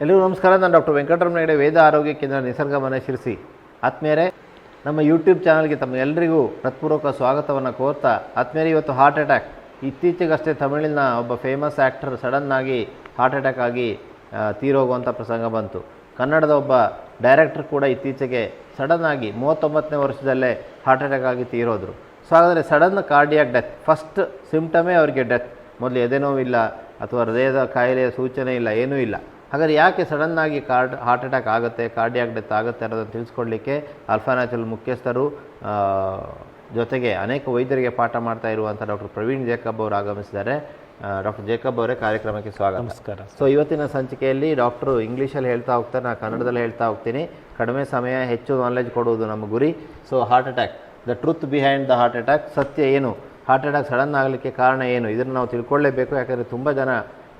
ಎಲ್ಲರಿಗೂ ನಮಸ್ಕಾರ. ನಾನು ಡಾಕ್ಟರ್ ವೆಂಕಟರಮಣ ಹೆಗಡೆ, ವೇದ ಆರೋಗ್ಯ ಕೇಂದ್ರ, ನಿಸರ್ಗ ಮನೆ, ಶಿರಸಿ. ಆತ್ಮೀಯರೇ, ನಮ್ಮ ಯೂಟ್ಯೂಬ್ ಚಾನಲ್ಗೆ ತಮ್ಮೆಲ್ಲರಿಗೂ ಹೃತ್ಪೂರ್ವಕ ಸ್ವಾಗತವನ್ನು ಕೋರ್ತಾ, ಆತ್ಮೀಯರೇ, ಇವತ್ತು ಹಾರ್ಟ್ ಅಟ್ಯಾಕ್. ಇತ್ತೀಚೆಗಷ್ಟೇ ತಮಿಳಿನ ಒಬ್ಬ ಫೇಮಸ್ ಆ್ಯಕ್ಟರ್ ಸಡನ್ನಾಗಿ ಹಾರ್ಟ್ ಅಟ್ಯಾಕ್ ಆಗಿ ತೀರೋಗುವಂಥ ಪ್ರಸಂಗ ಬಂತು. ಕನ್ನಡದ ಒಬ್ಬ ಡೈರೆಕ್ಟರ್ ಕೂಡ ಇತ್ತೀಚೆಗೆ ಸಡನ್ನಾಗಿ 39ನೇ ವರ್ಷದಲ್ಲೇ ಹಾರ್ಟ್ ಅಟ್ಯಾಕ್ ಆಗಿ ತೀರೋದ್ರು. ಸೊ ಹಾಗಾದರೆ ಸಡನ್ ಕಾರ್ಡಿಯಾಕ್ ಡೆತ್, ಫಸ್ಟ್ ಸಿಂಪ್ಟಮೇ ಅವರಿಗೆ ಡೆತ್. ಮೊದಲು ಎದೆನೋವಿಲ್ಲ ಅಥವಾ ಹೃದಯದ ಕಾಯಿಲೆಯ ಸೂಚನೆ ಇಲ್ಲ, ಏನೂ ಇಲ್ಲ. ಹಾಗಾದರೆ ಯಾಕೆ ಸಡನ್ನಾಗಿ ಹಾರ್ಟ್ ಅಟ್ಯಾಕ್ ಆಗುತ್ತೆ, ಕಾರ್ಡಿಯಾಕ್ ಡೆತ್ ಆಗುತ್ತೆ ಅನ್ನೋದನ್ನು ತಿಳಿಸ್ಕೊಡ್ಲಿಕ್ಕೆ ಆಲ್ಫಾ ನ್ಯಾಚುರಲ್ ಮುಖ್ಯಸ್ಥರು ಜೊತೆಗೆ ಅನೇಕ ವೈದ್ಯರಿಗೆ ಪಾಠ ಮಾಡ್ತಾ ಇರುವಂಥ ಡಾಕ್ಟರ್ ಪ್ರವೀಣ್ ಜೇಕಬ್ ಅವರು ಆಗಮಿಸಿದ್ದಾರೆ. ಡಾಕ್ಟರ್ ಜೇಕಬ್ ಅವರೇ, ಕಾರ್ಯಕ್ರಮಕ್ಕೆ ಸ್ವಾಗತ. ನಮಸ್ಕಾರ. ಸೊ ಇವತ್ತಿನ ಸಂಚಿಕೆಯಲ್ಲಿ ಡಾಕ್ಟರು ಇಂಗ್ಲೀಷಲ್ಲಿ ಹೇಳ್ತಾ ಹೋಗ್ತಾರೆ, ನಾನು ಕನ್ನಡದಲ್ಲಿ ಹೇಳ್ತಾ ಹೋಗ್ತೀನಿ. ಕಡಿಮೆ ಸಮಯ, ಹೆಚ್ಚು ನಾಲೆಜ್ ಕೊಡುವುದು ನಮ್ಮ ಗುರಿ. So heart attack, the truth behind the heart attack, ಸತ್ಯ ಏನು, ಹಾರ್ಟ್ ಅಟ್ಯಾಕ್ ಸಡನ್ ಆಗಲಿಕ್ಕೆ ಕಾರಣ ಏನು, ಇದನ್ನು ನಾವು ತಿಳ್ಕೊಳ್ಳೇಬೇಕು. ಯಾಕಂದರೆ ತುಂಬ ಜನ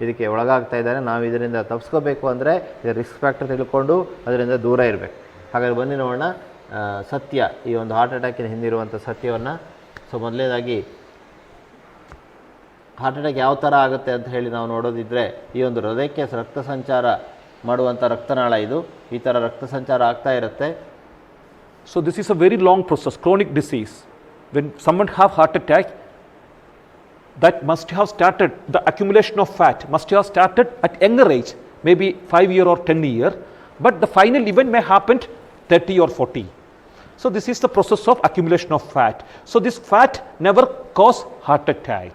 ಇದಕ್ಕೆ ಒಳಗಾಗ್ತಾ ಇದ್ದಾರೆ. ನಾವು ಇದರಿಂದ ತಪ್ಪಿಸ್ಕೋಬೇಕು ಅಂದರೆ ರಿಸ್ಕ್ ಫ್ಯಾಕ್ಟರ್ ತಿಳ್ಕೊಂಡು ಅದರಿಂದ ದೂರ ಇರಬೇಕು. ಹಾಗಾದರೆ ಬನ್ನಿ ನೋಡೋಣ ಸತ್ಯ, ಈ ಒಂದು ಹಾರ್ಟ್ ಅಟ್ಯಾಕಿನ ಹಿಂದಿರುವಂಥ ಸತ್ಯವನ್ನು. ಸೊ ಮೊದಲನೇದಾಗಿ ಹಾರ್ಟ್ ಅಟ್ಯಾಕ್ ಯಾವ ಥರ ಆಗುತ್ತೆ ಅಂತ ಹೇಳಿ ನಾವು ನೋಡೋದಿದ್ದರೆ, ಈ ಒಂದು ಹೃದಯಕ್ಕೆ ರಕ್ತ ಸಂಚಾರ ಮಾಡುವಂಥ ರಕ್ತನಾಳ ಇದು. ಈ ಥರ ರಕ್ತ ಸಂಚಾರ ಆಗ್ತಾ ಇರುತ್ತೆ. So this is a very long process, chronic disease. When someone have heart attack, that must have started, the accumulation of fat must have started at younger age, maybe 5 year or 10 year, but the final event may happen 30 or 40. So this is the process of accumulation of fat. So this fat never cause heart attack.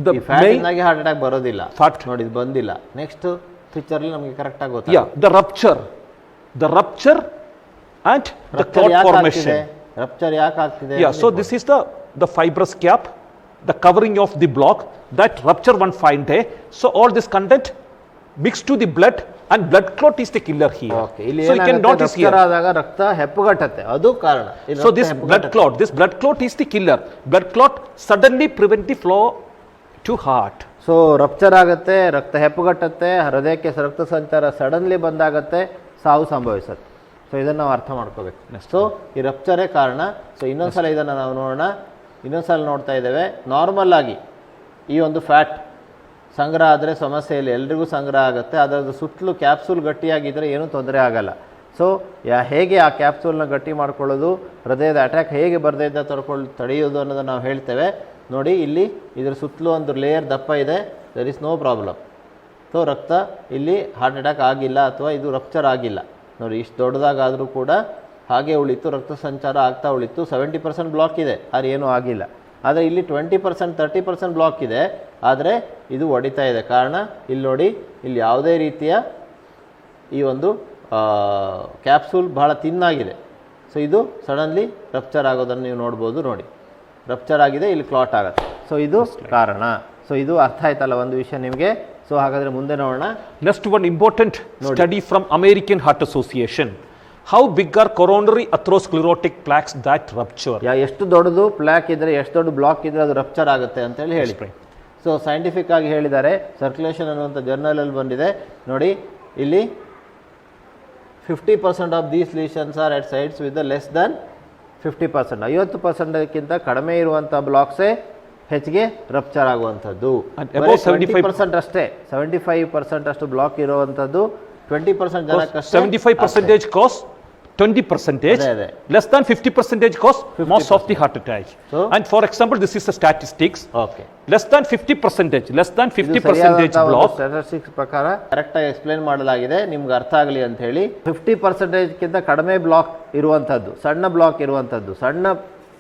The main heart attack ಬರೋದಿಲ್ಲ, fat ನೋಡಿ ಇದು ಬಂದಿಲ್ಲ. Next picture ಅಲ್ಲಿ ನಮಗೆ correct ಆಗಿ ಗೊತ್ತಾಗುತ್ತೆ. Yeah, the rupture and the clot formation. Rupture ಯಾಕೆ ಆಗ್ತಿದೆ? Yeah, so this is the fibrous cap, the covering of the block, that rupture one fine day. So all this content mixed to the blood and blood clot is the killer here. Okay. So you can notice here. ಆದಾಗ ರಕ್ತ ಹೆಪ್ಪುಗಟ್ಟುತ್ತೆ, ಅದು ಕಾರಣ. So this blood clot is the killer. Blood clot suddenly prevent the flow to heart. So rupture ಆಗುತ್ತೆ, ರಕ್ತ ಹೆಪ್ಪುಗಟ್ಟುತ್ತೆ, ಹೃದಯಕ್ಕೆ ರಕ್ತ ಸಂಚಾರ suddenly ಬಂದಾಗತ್ತೆ, ಸಾವು ಸಂಭವಿಸುತ್ತೆ. ಸೊ ಇದನ್ನು ನಾವು ಅರ್ಥ ಮಾಡ್ಕೋಬೇಕು. ಸೊ ಈ ರಪ್ಚರೇ ಕಾರಣ. ಸೊ ಇನ್ನೊಂದ್ಸಲ ಇದನ್ನು ನಾವು ನೋಡೋಣ. ಇನ್ನೊಂದ್ಸಲ ನೋಡ್ತಾ ಇದ್ದೇವೆ. ನಾರ್ಮಲ್ ಆಗಿ ಈ ಒಂದು ಫ್ಯಾಟ್ ಸಂಗ್ರಹ ಆದರೆ ಸಮಸ್ಯೆ ಇಲ್ಲ, ಎಲ್ರಿಗೂ ಸಂಗ್ರಹ ಆಗುತ್ತೆ. ಅದರ ಸುತ್ತಲೂ ಕ್ಯಾಪ್ಸೂಲ್ ಗಟ್ಟಿಯಾಗಿದ್ದರೆ ಏನೂ ತೊಂದರೆ ಆಗಲ್ಲ. ಸೊ ಹೇಗೆ ಆ ಕ್ಯಾಪ್ಸೂಲ್ನ ಗಟ್ಟಿ ಮಾಡ್ಕೊಳ್ಳೋದು, ಹೃದಯದ ಅಟ್ಯಾಕ್ ಹೇಗೆ ಬರದಿಂದ ತಡೆಯೋದು ಅನ್ನೋದನ್ನು ನಾವು ಹೇಳ್ತೇವೆ. ನೋಡಿ, ಇಲ್ಲಿ ಇದರ ಸುತ್ತಲೂ ಒಂದು ಲೇಯರ್ ದಪ್ಪ ಇದೆ, there is no problem. So ರಕ್ತ ಇಲ್ಲಿ ಹಾರ್ಟ್ ಅಟ್ಯಾಕ್ ಆಗಿಲ್ಲ ಅಥವಾ ಇದು ರಪ್ಚರ್ ಆಗಿಲ್ಲ. ನೋಡಿ, ಇಷ್ಟು ದೊಡ್ಡದಾಗಾದರೂ ಕೂಡ ಹಾಗೆ ಉಳಿತು, ರಕ್ತ ಸಂಚಾರ ಆಗ್ತಾ ಉಳಿತು. 70% ಬ್ಲಾಕ್ ಇದೆ, ಅದು ಏನೂ ಆಗಿಲ್ಲ. ಆದರೆ ಇಲ್ಲಿ 20% 30% ಬ್ಲಾಕ್ ಇದೆ, ಆದರೆ ಇದು ಒಡಿತಾ ಇದೆ. ಕಾರಣ ಇಲ್ಲಿ ನೋಡಿ, ಇಲ್ಲಿ ಯಾವುದೇ ರೀತಿಯ ಈ ಒಂದು ಕ್ಯಾಪ್ಸೂಲ್ ಬಹಳ ತಿನ್ನಾಗಿದೆ. ಸೊ ಇದು ಸಡನ್ಲಿ ರಪ್ಚರ್ ಆಗೋದನ್ನು ನೀವು ನೋಡ್ಬೋದು. ನೋಡಿ, ರಪ್ಚರ್ ಆಗಿದೆ, ಇಲ್ಲಿ ಕ್ಲಾಟ್ ಆಗುತ್ತೆ. ಸೊ ಇದು ಕಾರಣ. ಸೊ ಇದು ಅರ್ಥ ಆಯ್ತಲ್ಲ ಒಂದು ವಿಷಯ ನಿಮಗೆ. ಸೊ ಹಾಗಾದರೆ ಮುಂದೆ ನೋಡೋಣ. Next one important study from American Heart Association. How big are coronary atherosclerotic plaques that rupture? ಎಷ್ಟು ದೊಡ್ಡದು ಪ್ಲಾಕ್ ಇದ್ದರೆ, ಎಷ್ಟು ದೊಡ್ಡ ಬ್ಲಾಕ್ ಇದ್ದರೆ ಅದು ರಪ್ಚರ್ ಆಗುತ್ತೆ ಅಂತ ಹೇಳಿ ಹೇಳಿ. ಸೊ ಸೈಂಟಿಫಿಕ್ ಆಗಿ ಹೇಳಿದ್ದಾರೆ. ಸರ್ಕ್ಯುಲೇಷನ್ ಅನ್ನುವಂಥ ಜರ್ನಲಲ್ಲಿ ಬಂದಿದೆ. ನೋಡಿ, ಇಲ್ಲಿ 50% of these lesions are at sides with less than 50%. 50%ಕ್ಕಿಂತ ಕಡಿಮೆ ಇರುವಂಥ ಬ್ಲಾಕ್ಸೇ ಹೆಚ್ಚಿಗೆ ರಪ್ಚರ್ ಆಗುವಂಥದ್ದು. 70% ಅಷ್ಟೇ, 75% ಅಷ್ಟು ಬ್ಲಾಕ್ ಇರುವಂಥದ್ದು 20% ಜನಕ್ಕಷ್ಟೇ. 75% cause 20%, less than 50% cause most of the heart attack. So, and for example, this is the statistics. Okay. Less than 50% block. Statistics ಪ್ರಕಾರ ಕರೆಕ್ಟಾಗಿ ಎಕ್ಸ್ಪ್ಲೇನ್ ಮಾಡಲಾಗಿದೆ, ನಿಮ್ಗೆ ಅರ್ಥ ಆಗಲಿ ಅಂತ ಹೇಳಿ. 50%ಕ್ಕಿಂತ ಕಡಿಮೆ ಬ್ಲಾಕ್ ಇರುವಂಥದ್ದು, ಸಣ್ಣ ಬ್ಲಾಕ್ ಇರುವಂಥದ್ದು, ಸಣ್ಣ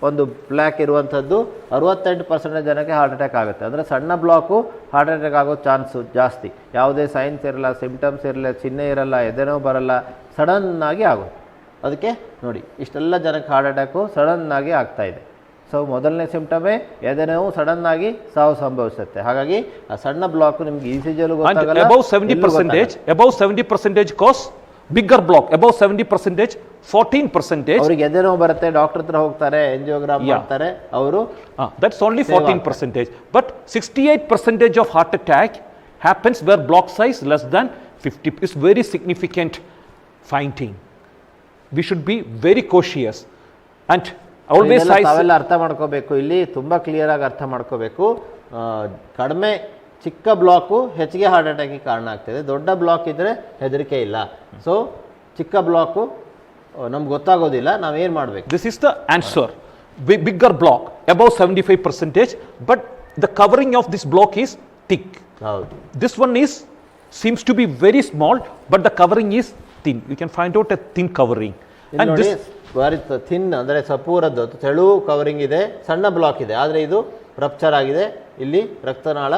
ಒಂದು ಬ್ಲಾಕ್ ಇರುವಂಥದ್ದು 68% ಜನಕ್ಕೆ ಹಾರ್ಟ್ ಅಟ್ಯಾಕ್ ಆಗುತ್ತೆ. ಅಂದರೆ ಸಣ್ಣ ಬ್ಲಾಕು ಹಾರ್ಟ್ ಅಟ್ಯಾಕ್ ಆಗೋ ಚಾನ್ಸು ಜಾಸ್ತಿ. ಯಾವುದೇ ಸೈನ್ಸ್ ಇರಲ್ಲ, ಸಿಂಪ್ಟಮ್ಸ್ ಇರಲ್ಲ, ಚಿಹ್ನೆ ಇರಲ್ಲ, ಎದೆನೋ ಬರಲ್ಲ, ಸಡನ್ನಾಗಿ ಆಗುತ್ತೆ. ಅದಕ್ಕೆ ನೋಡಿ, ಇಷ್ಟೆಲ್ಲ ಜನಕ್ಕೆ ಹಾರ್ಟ್ ಅಟ್ಯಾಕು ಸಡನ್ನಾಗಿ ಆಗ್ತಾ ಇದೆ. ಸೊ ಮೊದಲನೇ ಸಿಂಪ್ಟಮೇ ಎದೆನೋವು, ಸಡನ್ನಾಗಿ ಸಾವು ಸಂಭವಿಸುತ್ತೆ. ಹಾಗಾಗಿ ಆ ಸಣ್ಣ ಬ್ಲಾಕು ನಿಮ್ಗೆ ಈಸಿಜಲ್ಲೂ ಗೊತ್ತಾಗಲ್ಲ. above 70% cause bigger block, above 70%, 14%. ಅವರಿಗೆ ಎದೆನೋವು ಬರುತ್ತೆ, ಡಾಕ್ಟರ್ ಹತ್ರ ಹೋಗ್ತಾರೆ, ಎಂಜಿಯೋಗ್ರಾಮ್ ಮಾಡ್ತಾರೆ ಅವರು. That's only 14%. But 68% of heart attack happens where block size less than 50. Is very significant finding. We should be very cautious and always ತಾವೆಲ್ಲ ಅರ್ಥ ಮಾಡ್ಕೋಬೇಕು. ಇಲ್ಲಿ ತುಂಬ ಕ್ಲಿಯರ್ ಆಗಿ ಅರ್ಥ ಮಾಡ್ಕೋಬೇಕು. ಕಡಿಮೆ ಚಿಕ್ಕ ಬ್ಲಾಕು ಹೆಚ್ಚಿಗೆ ಹಾರ್ಟ್ ಅಟ್ಯಾಕಿಗೆ ಕಾರಣ ಆಗ್ತದೆ. ದೊಡ್ಡ ಬ್ಲಾಕ್ ಇದ್ದರೆ ಹೆದರಿಕೆ ಇಲ್ಲ. ಸೊ ಚಿಕ್ಕ ಬ್ಲಾಕು ನಮ್ಗೆ ಗೊತ್ತಾಗೋದಿಲ್ಲ, ನಾವೇನು ಮಾಡಬೇಕು? This is the answer. Bigger block, above 75%, but the covering of this block is thick. ಹೌದು. This one seems to be very small, but the covering is thin. You can find out a thin covering. And ನೋಡಿ this, ಬಾರಿ thin ಅಂದರೆ ಸಪೂರದ್ದು ತೆಳು covering ಇದೆ, ಸಣ್ಣ block ಇದೆ, ಆದರೆ ಇದು ರಪ್ಚರ್ ಆಗಿದೆ. ಇಲ್ಲಿ ರಕ್ತನಾಳ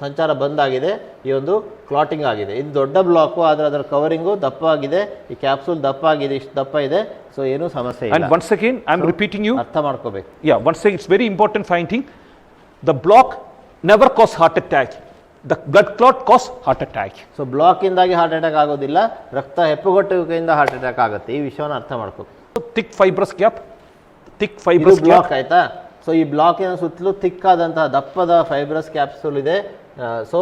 ಸಂಚಾರ ಬಂದಾಗಿದೆ, ಈ ಒಂದು ಕ್ಲಾಟಿಂಗ್ ಆಗಿದೆ. ಇದು ದೊಡ್ಡ ಬ್ಲಾಕು, ಆದರೆ ಅದರ ಕವರಿಂಗು ದಪ್ಪ ಆಗಿದೆ, ಈ ಕ್ಯಾಪ್ಸೂಲ್ ದಪ್ಪ ಆಗಿದೆ, ಇಷ್ಟು ದಪ್ಪ ಇದೆ. ಸೊ ಏನೂ ಸಮಸ್ಯೆ ಇಲ್ಲ. and once again I am repeating you, ಅರ್ಥ ಮಾಡ್ಕೋಬೇಕು. yeah, once again it's very important finding. The block never cause heart attack, the blood clot cause heart attack. So ಬ್ಲಾಕಿಂದಾಗಿ ಹಾರ್ಟ್ ಅಟ್ಯಾಕ್ ಆಗೋದಿಲ್ಲ, ರಕ್ತ ಹೆಪ್ಪುಗಟ್ಟುವಿಕೆಯಿಂದ ಹಾರ್ಟ್ ಅಟ್ಯಾಕ್ ಆಗುತ್ತೆ. ಈ ವಿಷಯವನ್ನು ಅರ್ಥ ಮಾಡ್ಕೋಬೇಕು. Thick fibrous cap, thick ಇದು fibrous cap. ಬ್ಲಾಕ್ ಆಯ್ತಾ? ಸೊ ಈ ಬ್ಲಾಕಿನ ಸುತ್ತಲೂ ಥಿಕ್ಕಾದಂತಹ ದಪ್ಪದ ಫೈಬ್ರಸ್ ಕ್ಯಾಪ್ಸೂಲ್ ಇದೆ. ಸೊ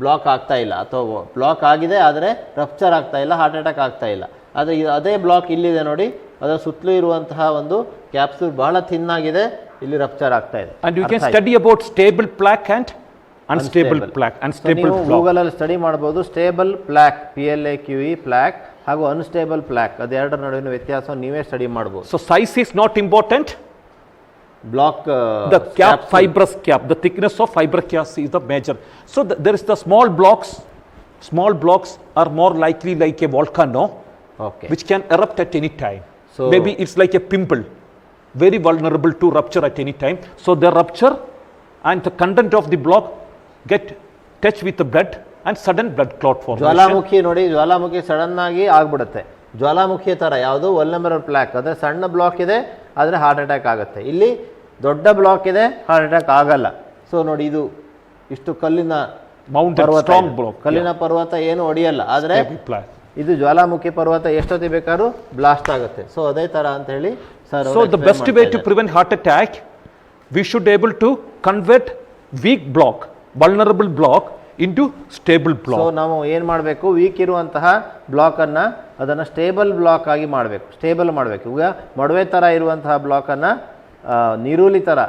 ಬ್ಲಾಕ್ ಆಗ್ತಾ ಇಲ್ಲ, ಅಥವಾ ಬ್ಲಾಕ್ ಆಗಿದೆ ಆದರೆ ರಪ್ಚರ್ ಆಗ್ತಾ ಇಲ್ಲ, ಹಾರ್ಟ್ ಅಟ್ಯಾಕ್ ಆಗ್ತಾ ಇಲ್ಲ. ಆದರೆ ಅದೇ ಬ್ಲಾಕ್ ಇಲ್ಲಿದೆ ನೋಡಿ, ಅದರ ಸುತ್ತಲೂ ಇರುವಂತಹ ಒಂದು ಕ್ಯಾಪ್ಸೂಲ್ ಬಹಳ ಥಿನ್ ಆಗಿದೆ, ಇಲ್ಲಿ ರಪ್ಚರ್ ಆಗ್ತಾ ಇದೆ. And you can study about stable plaque and unstable plaque. Unstable ನೀವು block. ಗೂಗಲಲ್ಲಿ ಸ್ಟಡಿ ಮಾಡ್ಬೋದು. ಸ್ಟೇಬಲ್ ಪ್ಲಾಕ್, PLAQE ಪ್ಲಾಕ್, ಹಾಗೂ ಅನ್ಸ್ಟೇಬಲ್ ಪ್ಲಾಕ್, ಅದೆರಡರ ನಡುವಿನ ವ್ಯತ್ಯಾಸ ನೀವೇ ಸ್ಟಡಿ ಮಾಡ್ಬೋದು. So size is not important. Block The cap, fibrous cap, the thickness of fibrous cap is the major. So there is the small blocks. Small blocks are more likely like a volcano, okay. which can erupt at any time. So- Maybe it's like a pimple, very vulnerable to rupture at any time. So the rupture and the content of the block get touch with the blood and sudden blood clot formation. ಜ್ವಾಲಾಮುಖಿ ನೋಡಿ, ಜ್ವಾಲಾಮುಖಿ sudden ಆಗಿ ಆಗ್ಬಿಡುತ್ತೆ. ಜ್ವಾಲಾಮುಖಿಯ ಥರ ಯಾವುದು vulnerable plaque, ಅಂದರೆ ಸಣ್ಣ block ಇದೆ ಆದರೆ heart attack ಆಗುತ್ತೆ. ಇಲ್ಲಿ ದೊಡ್ಡ ಬ್ಲಾಕ್ ಇದೆ, ಹಾರ್ಟ್ ಅಟ್ಯಾಕ್ ಆಗಲ್ಲ. ಸೊ ನೋಡಿ, ಇದು ಇಷ್ಟು ಕಲ್ಲಿನ Mountain, ಪರ್ವತ strong ಇದೆ. block. ಕಲ್ಲಿನ ಪರ್ವತ ಏನು ಹೊಡೆಯಲ್ಲ, ಆದರೆ Stable plaque. ಇದು ಜ್ವಾಲಾಮುಖಿ ಪರ್ವತ ಎಷ್ಟೊತ್ತಿ ಬೇಕಾದ್ರೂ ಬ್ಲಾಸ್ಟ್ ಆಗುತ್ತೆ. ಸೊ ಅದೇ ಥರ ಅಂತ ಹೇಳಿ sir. So the best way to prevent heart attack, we should able to convert weak block, vulnerable block into stable so block. ನಾವು ಏನು ಮಾಡಬೇಕು? ವೀಕ್ ಇರುವಂತಹ ಬ್ಲಾಕನ್ನು ಅದನ್ನು ಸ್ಟೇಬಲ್ ಬ್ಲಾಕ್ ಆಗಿ ಮಾಡಬೇಕು, ಸ್ಟೇಬಲ್ ಮಾಡಬೇಕು. ಈಗ ಮೊಡವೆ ಥರ ಇರುವಂತಹ ಬ್ಲಾಕನ್ನು ನೀರುಳ್ಳಿ ಥರ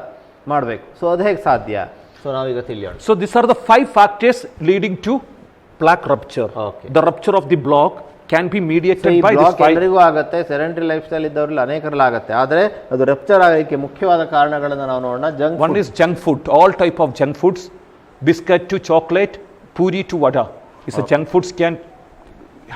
ಮಾಡಬೇಕು. ಸೊ ಅದು ಹೇಗೆ ಸಾಧ್ಯ? ಸೊ ನಾವೀಗ ತಿಳಿಯೋಣ. So these are the 5 factors leading to plaque rupture. Okay. The rupture of the block can be so mediated ಈ by these ಬ್ಲಾಕ್ 5. ಎಲ್ಲರಿಗೂ ಆಗುತ್ತೆ, ಸೆಡೆಂಟರಿ ಲೈಫ್ ಸ್ಟೈಲ್ ಇದ್ದವ್ರಲ್ಲಿ ಅನೇಕರಲ್ಲಿ ಆಗುತ್ತೆ. ಆದರೆ ಅದು ರಪ್ಚರ್ ಆಗೋಕ್ಕೆ ಮುಖ್ಯವಾದ ಕಾರಣಗಳನ್ನು ನಾವು ನೋಡೋಣ. One is junk food, all type of junk foods, biscuit to chocolate, puri to vada. Is a junk foods can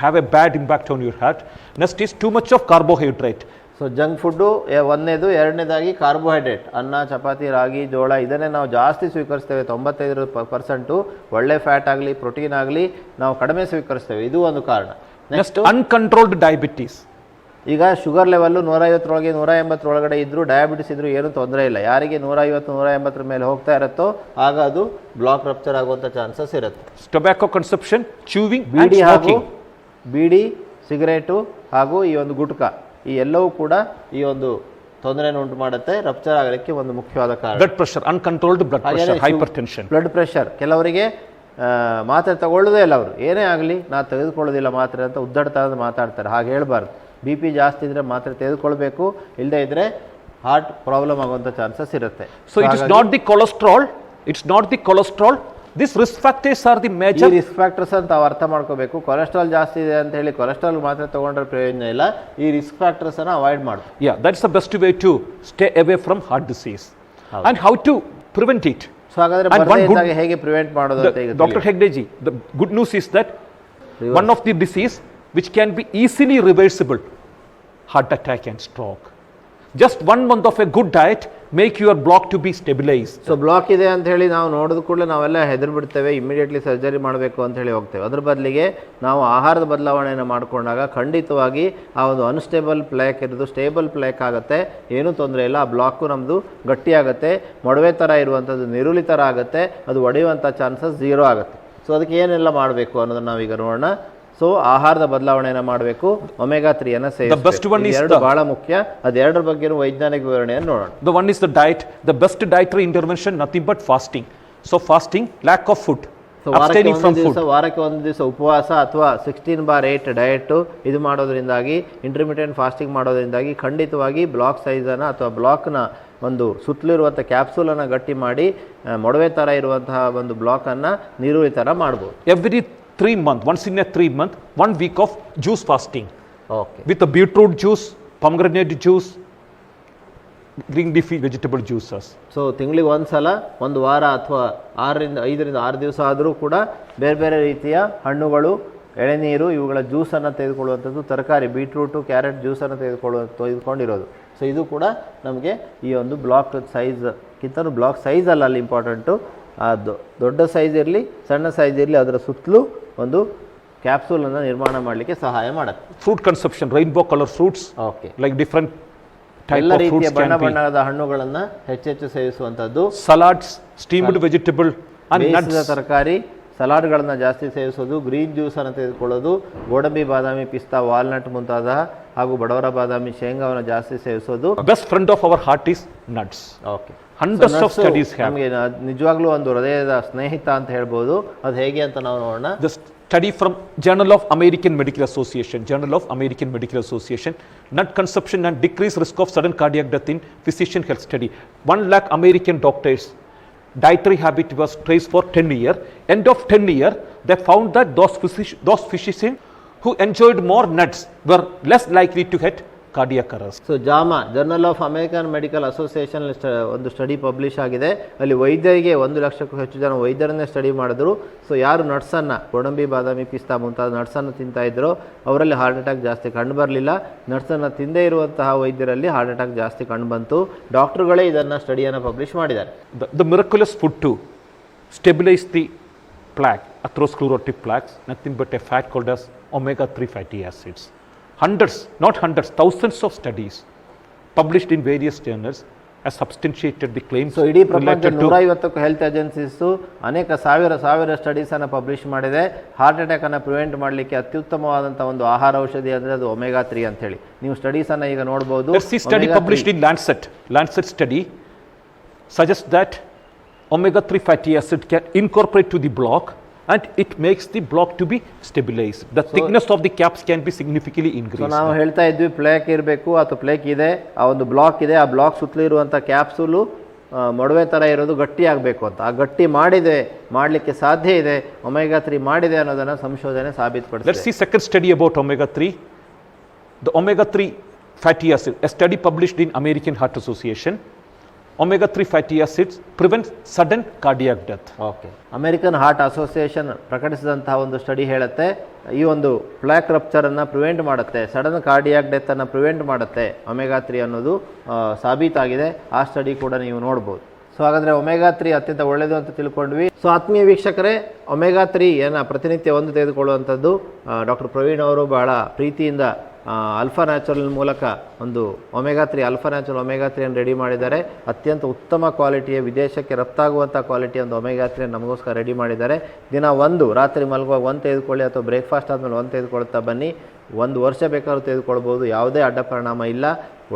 have a bad impact on your heart. Next is too much of carbohydrate. So junk food ಒಂದನೇದು. ಎರಡನೇದಾಗಿ carbohydrate, ಅನ್ನ, ಚಪಾತಿ, ರಾಗಿ, ಜೋಳ, ಇದನ್ನೇ ನಾವು ಜಾಸ್ತಿ ಸ್ವೀಕರಿಸ್ತೇವೆ. 95% ಒಳ್ಳೆ fat ಆಗಲಿ, protein ಆಗಲಿ ನಾವು ಕಡಿಮೆ ಸ್ವೀಕರಿಸ್ತೇವೆ. ಇದು ಒಂದು ಕಾರಣ. Next, uncontrolled diabetes. ಈಗ ಶುಗರ್ ಲೆವೆಲ್ಲು 150 180 ಒಳಗಡೆ ಇದ್ದರೂ, ಡಯಾಬಿಟಿಸ್ ಇದ್ದರೂ ಏನೂ ತೊಂದರೆ ಇಲ್ಲ. ಯಾರಿಗೆ 150 180 ಮೇಲೆ ಹೋಗ್ತಾ ಇರುತ್ತೋ ಆಗ ಅದು ಬ್ಲಾಕ್ ರಪ್ಚರ್ ಆಗುವಂಥ ಚಾನ್ಸಸ್ ಇರುತ್ತೆ. Tobacco consumption, chewing and ಬೀಡಿ ಹಾಗೂ smoking. ಬೀಡಿ, ಸಿಗರೇಟು ಹಾಗೂ ಈ ಒಂದು ಗುಟ್ಕ, ಈ ಎಲ್ಲವೂ ಕೂಡ ಈ ಒಂದು ತೊಂದರೆಯನ್ನು ಉಂಟು ಮಾಡುತ್ತೆ. ರಪ್ಚರ್ ಆಗಲಿಕ್ಕೆ ಒಂದು ಮುಖ್ಯವಾದ ಕಾರಣ. Blood pressure, uncontrolled blood pressure, hypertension. Blood pressure. ಕೆಲವರಿಗೆ ಮಾತ್ರೆ ತಗೊಳ್ಳೋದೇ ಇಲ್ಲ, ಅವರು ಏನೇ ಆಗಲಿ ನಾನು ತೆಗೆದುಕೊಳ್ಳೋದಿಲ್ಲ ಮಾತ್ರೆ ಅಂತ ಉದ್ದಡ್ತಾ ಮಾತಾಡ್ತಾರೆ. ಹಾಗೆ ಹೇಳ್ಬಾರ್ದು. BP ಜಾಸ್ತಿ ಇದ್ದರೆ ಮಾತ್ರೆ ತೆಗೆದುಕೊಳ್ಬೇಕು, ಇಲ್ಲದೇ ಇದ್ದರೆ ಹಾರ್ಟ್ ಪ್ರಾಬ್ಲಮ್ ಆಗುವಂಥ ಚಾನ್ಸಸ್ ಇರುತ್ತೆ. So it is not the cholesterol, it's not the cholesterol. These risk factors are the ಈ major. ರಿಸ್ಕ್ ಫ್ಯಾಕ್ಟರ್ಸ್ ಅಂತ ನಾವು ಅರ್ಥ ಮಾಡ್ಕೋಬೇಕು. ಕೊಲೆಸ್ಟ್ರಾಲ್ ಜಾಸ್ತಿ ಇದೆ ಅಂತ ಹೇಳಿ ಕೊಲೆಸ್ಟ್ರಾಲ್ ಮಾತ್ರೆ ತಗೊಂಡ್ರೆ ಪ್ರಯೋಜನ ಇಲ್ಲ. ಈ ರಿಸ್ಕ್ ಫ್ಯಾಕ್ಟರ್ಸನ್ನು ಅವಾಯ್ಡ್ ಮಾಡಬೇಕು. Yeah, that's the best way to stay away from heart disease. ಹೌದು. And how to prevent it. So ಹಾಗಾದ್ರೆ And one ಬರದೇ good- ಇದ್ದಾಗ ಹೇಗೆ ಪ್ರಿವೆಂಟ್ ಮಾಡೋದು ಅಂತ ಈಗ Dr. Hegdeji, the good news is that one of the disease which can be easily reversible, heart attack and stroke. Just 1 month of a good diet make your block to be stabilized. So block ಇದೆ ಅಂತ ಹೇಳಿ ನಾವು ನೋಡಿದ ಕೂಡಲೇ ನಾವೆಲ್ಲ ಹೆದರ್ ಬಿಡ್ತೇವೆ, immediately surgery ಮಾಡಬೇಕು ಅಂತ ಹೇಳಿ ಹೋಗ್ತೇವೆ. ಅದ್ರ ಬದಲಿಗೆ ನಾವು ಆಹಾರದ ಬದಲಾವಣೆಯನ್ನು ಮಾಡಿಕೊಂಡಾಗ ಖಂಡಿತವಾಗಿ ಆ ಒಂದು ಅನ್ಸ್ಟೇಬಲ್ ಪ್ಲೇಕ್ ಇರೋದು ಸ್ಟೇಬಲ್ ಪ್ಲೇಕ್ ಆಗುತ್ತೆ. ಏನೂ ತೊಂದರೆ ಇಲ್ಲ. ಆ ಬ್ಲಾಕು ನಮ್ಮದು ಗಟ್ಟಿಯಾಗುತ್ತೆ, ಮೊಡವೆ ಥರ ಇರುವಂಥದ್ದು ನೀರುಳ್ಳಿ ಥರ ಆಗುತ್ತೆ, ಅದು ಒಡೆಯುವಂಥ ಚಾನ್ಸಸ್ 0 ಆಗುತ್ತೆ. ಸೊ ಅದಕ್ಕೆ ಏನೆಲ್ಲ ಮಾಡಬೇಕು ಅನ್ನೋದನ್ನು ನಾವೀಗ ನೋಡೋಣ. ಸೊ ಆಹಾರದ ಬದಲಾವಣೆಯನ್ನು ಮಾಡಬೇಕು, omega-3 best one is ಎರಡು ಬಹಳ ಮುಖ್ಯ. ಅದೆರಡರ ಬಗ್ಗೆ ವೈಜ್ಞಾನಿಕ ವಿವರಣೆಯನ್ನು ನೋಡೋಣ. The one is the diet, the best dietary intervention, nothing but fasting. So fasting, lack of food, abstaining from food. ವಾರಕ್ಕೆ ಒಂದು ದಿವಸ ಉಪವಾಸ ಅಥವಾ 16/8 ಡಯಟು ಇದು ಮಾಡೋದ್ರಿಂದಾಗಿ, ಇಂಟರ್ಮಿಟೆಂಟ್ ಫಾಸ್ಟಿಂಗ್ ಮಾಡೋದ್ರಿಂದಾಗಿ ಖಂಡಿತವಾಗಿ ಬ್ಲಾಕ್ ಸೈಜನ್ನು ಅಥವಾ ಬ್ಲಾಕ್ನ ಒಂದು ಸುತ್ತಲಿರುವಂಥ ಕ್ಯಾಪ್ಸೂಲನ್ನು ಗಟ್ಟಿ ಮಾಡಿ ಮೊಡವೆ ಥರ ಇರುವಂತಹ ಒಂದು ಬ್ಲಾಕನ್ನು ನೀರುಳ್ಳಿ ಥರ ಮಾಡ್ಬೋದು. Every 3 months, once in a 3 month, 1 week of juice fasting okay, with the beetroot juice, pomegranate juice, green leafy vegetable juices. So ತಿಂಗಳಿಗೆ ಒಂದು ಸಲ ಒಂದು ವಾರ ಅಥವಾ 5 ದಿವಸ ಆದರೂ ಕೂಡ ಬೇರೆ ಬೇರೆ ರೀತಿಯ ಹಣ್ಣುಗಳು, ಎಳೆನೀರು, ಇವುಗಳ ಜ್ಯೂಸನ್ನು ತೆಗೆದುಕೊಳ್ಳುವಂಥದ್ದು, ತರಕಾರಿ ಬೀಟ್ರೂಟು, ಕ್ಯಾರೆಟ್ ಜ್ಯೂಸನ್ನು ತೆಗೆದುಕೊಂಡಿರೋದು. ಸೊ ಇದು ಕೂಡ ನಮಗೆ ಈ ಒಂದು ಬ್ಲಾಕ್ ಸೈಜ್ಗಿಂತ ಬ್ಲಾಕ್ ಸೈಜ್ ಅಲ್ಲ ಅಲ್ಲಿ ಇಂಪಾರ್ಟೆಂಟು, ದೊಡ್ಡ ಸೈಜ್ ಇರಲಿ ಸಣ್ಣ ಸೈಜ್ ಇರಲಿ ಅದರ ಸುತ್ತಲೂ ಒಂದು ಕ್ಯಾಪ್ಸೂಲನ್ನು ನಿರ್ಮಾಣ ಮಾಡಲಿಕ್ಕೆ ಸಹಾಯ ಮಾಡುತ್ತೆ. Fruit consumption, rainbow color fruits, okay, like different type ಎಲ್ಲ of ರೀತಿಯ fruits ಬಣ್ಣ can be. ಬಣ್ಣದ ಹಣ್ಣುಗಳನ್ನು ಹೆಚ್ಚೆಚ್ಚು ಸೇವಿಸುವಂಥದ್ದು, Salads, steamed vegetable and ಬೇಯಿಸಿದ nuts. ತರಕಾರಿ, ಸಲಾಡ್ಗಳನ್ನು ಜಾಸ್ತಿ ಸೇವಿಸೋದು, ಗ್ರೀನ್ ಜ್ಯೂಸನ್ನು ತೆಗೆದುಕೊಳ್ಳೋದು, ಗೋಡಂಬಿ, ಬಾದಾಮಿ, ಪಿಸ್ತಾ, ವಾಲ್ನಟ್ ಮುಂತಾದ ಹಾಗೂ ಬಡವರ ಬಾದಾಮಿ, ಶೇಂಗಾವನ್ನು ಜಾಸ್ತಿ ಸೇವಿಸೋದು. Best friend of our heart is nuts. Okay, Hundreds of studies have. ನಮಗೆ ನಿಜವಾಗ್ಲೂ ಒಂದು ಹೃದಯದ ಸ್ನೇಹಿತ ಅಂತ ಹೇಳ್ಬೋದು. ಅದು ಹೇಗೆ ಅಂತ ನಾವು ನೋಡೋಣ. The study from Journal of American Medical Association, Journal of American Medical Association, nut consumption and decreased risk of sudden cardiac death in physician health study. 1 lakh American doctors dietary habit was traced for 10 years. End of 10 years, they found that those physicians who enjoyed more nuts were less likely to get cardiac arrest. So Jama, journal of American medical association ಒಂದು study publish ಆಗಿದೆ. ಅಲ್ಲಿ ವೈದ್ಯರಿಗೆ 1 ಲಕ್ಷಕ್ಕೂ ಹೆಚ್ಚು ಜನ ವೈದ್ಯರನ್ನೇ study ಮಾಡಿದ್ರು. So ಯಾರು ನಟ್ಸನ್ನು, ಗೋಡಂಬಿ, ಬಾದಾಮಿ, ಪಿಸ್ತಾ ಮುಂತಾದ ನಟ್ಸನ್ನು ತಿಂತಾ ಇದ್ರೋ ಅವರಲ್ಲಿ ಹಾರ್ಟ್ ಅಟ್ಯಾಕ್ ಜಾಸ್ತಿ ಕಂಡು ಬರಲಿಲ್ಲ. ನಟ್ಸನ್ನು ತಿಂದೇ ಇರುವಂತಹ ವೈದ್ಯರಲ್ಲಿ ಹಾರ್ಟ್ ಅಟ್ಯಾಕ್ ಜಾಸ್ತಿ ಕಂಡು ಬಂತು. ಡಾಕ್ಟರ್ಗಳೇ ಇದನ್ನು ಸ್ಟಡಿಯನ್ನು ಪಬ್ಲಿಷ್ ಮಾಡಿದ್ದಾರೆ. The miraculous food to stabilize the plaque, atherosclerotic plaques, nothing but a fat called as omega-3 fatty acids. Hundreds, not hundreds, thousands of studies published in various journals has substantiated the claims so ಇಡೀ ಪ್ರಪಂಚ related to 150ಕ್ಕೂ health agencies ಅನೇಕ ಸಾವಿರ ಸ್ಟಡೀಸನ್ನು publish ಮಾಡಿದೆ. Heart ಅಟ್ಯಾಕನ್ನು prevent ಮಾಡಲಿಕ್ಕೆ ಅತ್ಯುತ್ತಮವಾದಂಥ ಒಂದು ಆಹಾರ ಔಷಧಿ ಅಂದರೆ ಅದು omega-3 ಅಂತೇಳಿ. ನೀವು ಸ್ಟಡೀಸನ್ನು ಈಗ ನೋಡ್ಬೋದು. Let's see study published in Lancet study suggests that omega-3 fatty acid can incorporate to the block and it makes the block to be stabilized. The thickness of the caps can be significantly so increased. ನಾವು ಹೇಳ್ತಾ ಇದ್ವಿ plaque ಇರಬೇಕು ಅಥವಾ plaque ಇದೆ, ಆ ಒಂದು block ಇದೆ, ಆ ಬ್ಲಾಕ್ ಸುತ್ತಲೂ ಇರುವಂಥ ಕ್ಯಾಪ್ಸೂಲು ಮೊಡವೆ ಥರ ಇರೋದು ಗಟ್ಟಿ ಆಗಬೇಕು ಅಂತ. ಆ ಗಟ್ಟಿ ಮಾಡಲಿಕ್ಕೆ ಸಾಧ್ಯ ಇದೆ, omega-3 ಮಾಡಿದೆ ಅನ್ನೋದನ್ನು ಸಂಶೋಧನೆ Let's ಸಾಬೀತುಪಡಿಸಿದೆ. see second study about omega-3. The omega-3 fatty acid, a study published in American Heart Association. Omega-3 fatty acids prevent sudden cardiac death. Okay, American Heart Association ಪ್ರಕಟಿಸಿದಂತಹ ಒಂದು ಸ್ಟಡಿ ಹೇಳುತ್ತೆ ಈ ಒಂದು ಪ್ಲಾಕ್ ರಪ್ಚರನ್ನು ಪ್ರಿವೆಂಟ್ ಮಾಡುತ್ತೆ, sudden cardiac ಡೆತ್ತನ್ನು prevent ಮಾಡುತ್ತೆ omega-3 ಅನ್ನೋದು ಸಾಬೀತಾಗಿದೆ. ಆ ಸ್ಟಡಿ ಕೂಡ ನೀವು ನೋಡ್ಬೋದು. ಸೊ ಹಾಗಾದರೆ omega-3 ಅತ್ಯಂತ ಒಳ್ಳೆಯದು ಅಂತ ತಿಳ್ಕೊಂಡ್ವಿ. ಸೊ ಆತ್ಮೀಯ ವೀಕ್ಷಕರೇ, omega-3 ಪ್ರತಿನಿತ್ಯ ಒಂದು ತೆಗೆದುಕೊಳ್ಳುವಂಥದ್ದು ಡಾಕ್ಟರ್ ಪ್ರವೀಣ್ ಅವರು ಬಹಳ ಪ್ರೀತಿಯಿಂದ ಅಲ್ಫಾ ನ್ಯಾಚುರಲ್ ಮೂಲಕ ಒಂದು omega-3 ಅಲ್ಫಾ ನ್ಯಾಚುರಲ್ omega-3 ಅನ್ನು ರೆಡಿ ಮಾಡಿದ್ದಾರೆ. ಅತ್ಯಂತ ಉತ್ತಮ ಕ್ವಾಲಿಟಿಯ, ವಿದೇಶಕ್ಕೆ ರಫ್ತಾಗುವಂಥ ಕ್ವಾಲಿಟಿಯ ಒಂದು omega-3 ನಮಗೋಸ್ಕರ ರೆಡಿ ಮಾಡಿದ್ದಾರೆ. ದಿನ ರಾತ್ರಿ ಮಲಗುವಾಗ 1 ತೆಗೆದುಕೊಳ್ಳಿ ಅಥವಾ ಬ್ರೇಕ್ಫಾಸ್ಟ್ ಆದಮೇಲೆ 1 ತೆಗೆದುಕೊಳ್ತಾ ಬನ್ನಿ. 1 ವರ್ಷ ಬೇಕಾದ್ರೂ ತೆಗೆದುಕೊಳ್ಬೋದು, ಯಾವುದೇ ಅಡ್ಡ ಪರಿಣಾಮ ಇಲ್ಲ.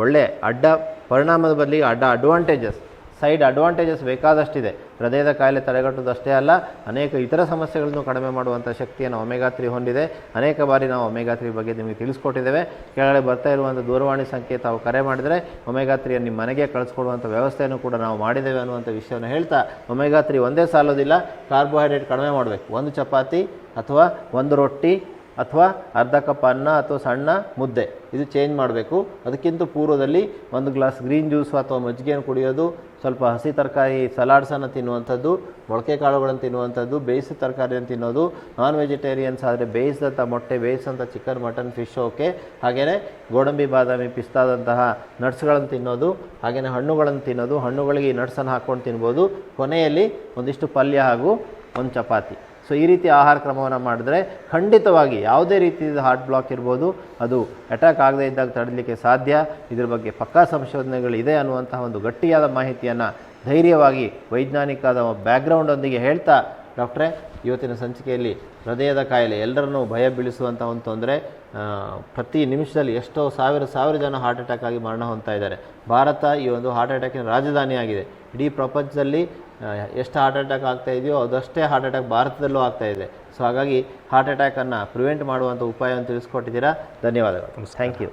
ಒಳ್ಳೆ ಅಡ್ಡ ಪರಿಣಾಮದ ಬದಲಿಗೆ ಸೈಡ್ ಅಡ್ವಾಂಟೇಜಸ್ ಬೇಕಾದಷ್ಟಿದೆ. ಹೃದಯದ ಕಾಯಿಲೆ ತಡೆಗಟ್ಟುವುದಷ್ಟೇ ಅಲ್ಲ, ಅನೇಕ ಇತರ ಸಮಸ್ಯೆಗಳನ್ನು ಕಡಿಮೆ ಮಾಡುವಂಥ ಶಕ್ತಿಯನ್ನು omega-3 ಹೊಂದಿದೆ. ಅನೇಕ ಬಾರಿ ನಾವು omega-3 ಬಗ್ಗೆ ನಿಮಗೆ ತಿಳಿಸ್ಕೊಟ್ಟಿದ್ದೇವೆ. ಕೆಳಗಡೆ ಬರ್ತಾ ಇರುವಂಥ ದೂರವಾಣಿ ಸಂಖ್ಯೆ ತಾವು ಕರೆ ಮಾಡಿದರೆ omega-3 ನಿಮ್ಮ ಮನೆಗೆ ಕಳಿಸ್ಕೊಡುವಂಥ ವ್ಯವಸ್ಥೆಯನ್ನು ಕೂಡ ನಾವು ಮಾಡಿದ್ದೇವೆ ಅನ್ನುವಂಥ ವಿಷಯವನ್ನು ಹೇಳ್ತಾ, omega-3 ಒಂದೇ ಸಾಲೋದಿಲ್ಲ, ಕಾರ್ಬೋಹೈಡ್ರೇಟ್ ಕಡಿಮೆ ಮಾಡಬೇಕು. 1 ಚಪಾತಿ ಅಥವಾ 1 ರೊಟ್ಟಿ ಅಥವಾ ಅರ್ಧ ಕಪ್ ಅನ್ನ ಅಥವಾ ಸಣ್ಣ ಮುದ್ದೆ, ಇದು ಚೇಂಜ್ ಮಾಡಬೇಕು. ಅದಕ್ಕಿಂತ ಪೂರ್ವದಲ್ಲಿ 1 ಗ್ಲಾಸ್ ಗ್ರೀನ್ ಜ್ಯೂಸ್ ಅಥವಾ ಮಜ್ಜಿಗೆಯನ್ನು ಕುಡಿಯೋದು, ಸ್ವಲ್ಪ ಹಸಿ ತರಕಾರಿ ಸಲಾಡ್ಸನ್ನು ತಿನ್ನುವಂಥದ್ದು, ಮೊಳಕೆ ಕಾಳುಗಳನ್ನು ತಿನ್ನುವಂಥದ್ದು, ಬೇಯಿಸಿದ ತರಕಾರಿಯನ್ನು ತಿನ್ನೋದು, ನಾನ್ ವೆಜಿಟೇರಿಯನ್ಸ್ ಆದರೆ ಬೇಯಿಸಿದಂಥ ಮೊಟ್ಟೆ, ಬೇಯಿಸಿದಂಥ ಚಿಕನ್, ಮಟನ್, ಫಿಶ್ ಓಕೆ. ಹಾಗೆಯೇ ಗೋಡಂಬಿ, ಬಾದಾಮಿ, ಪಿಸ್ತಾದಂತಹ ನಟ್ಸ್ಗಳನ್ನು ತಿನ್ನೋದು, ಹಾಗೆಯೇ ಹಣ್ಣುಗಳನ್ನು ತಿನ್ನೋದು, ಹಣ್ಣುಗಳಿಗೆ ಈ ನಟ್ಸನ್ನು ಹಾಕ್ಕೊಂಡು ತಿನ್ಬೋದು. ಕೊನೆಯಲ್ಲಿ ಒಂದಿಷ್ಟು ಪಲ್ಯ ಹಾಗೂ 1 ಚಪಾತಿ. ಸೊ ಈ ರೀತಿ ಆಹಾರ ಕ್ರಮವನ್ನು ಮಾಡಿದ್ರೆ ಖಂಡಿತವಾಗಿ ಯಾವುದೇ ರೀತಿಯ ಹಾರ್ಟ್ ಬ್ಲಾಕ್ ಇರ್ಬೋದು, ಅದು ಅಟ್ಯಾಕ್ ಆಗದೇ ಇದ್ದಾಗ ತಡೆಯಲಿಕ್ಕೆ ಸಾಧ್ಯ. ಇದ್ರ ಬಗ್ಗೆ ಪಕ್ಕಾ ಸಂಶೋಧನೆಗಳಿದೆ ಅನ್ನುವಂತಹ ಒಂದು ಗಟ್ಟಿಯಾದ ಮಾಹಿತಿಯನ್ನು ಧೈರ್ಯವಾಗಿ ವೈಜ್ಞಾನಿಕವಾದ ಬ್ಯಾಕ್ಗ್ರೌಂಡೊಂದಿಗೆ ಹೇಳ್ತಾ, ಡಾಕ್ಟ್ರೇ, ಇವತ್ತಿನ ಸಂಚಿಕೆಯಲ್ಲಿ ಹೃದಯದ ಕಾಯಿಲೆ ಎಲ್ಲರನ್ನೂ ಭಯ ಬೀಳಿಸುವಂಥ ಒಂದು ತೊಂದರೆ. ಪ್ರತಿ ನಿಮಿಷದಲ್ಲಿ ಎಷ್ಟೋ ಸಾವಿರ ಜನ ಹಾರ್ಟ್ ಅಟ್ಯಾಕ್ ಆಗಿ ಮರಣ ಹೊಂದ್ತಾ ಇದ್ದಾರೆ. ಭಾರತ ಈ ಒಂದು ಹಾರ್ಟ್ ಅಟ್ಯಾಕಿನ ರಾಜಧಾನಿಯಾಗಿದೆ. ಇಡೀ ಪ್ರಪಂಚದಲ್ಲಿ ಎಷ್ಟು ಹಾರ್ಟ್ ಅಟ್ಯಾಕ್ ಆಗ್ತಾ ಇದೆಯೋ ಅದಷ್ಟೇ ಹಾರ್ಟ್ ಅಟ್ಯಾಕ್ ಭಾರತದಲ್ಲೂ ಆಗ್ತಾ ಇದೆ. ಸೊ ಹಾಗಾಗಿ ಹಾರ್ಟ್ ಅಟ್ಯಾಕನ್ನು ಪ್ರಿವೆಂಟ್ ಮಾಡುವಂಥ ಉಪಾಯವನ್ನು ತಿಳಿಸ್ಕೊಟ್ಟಿದ್ದೀರಾ. ಧನ್ಯವಾದಗಳು. Thank you.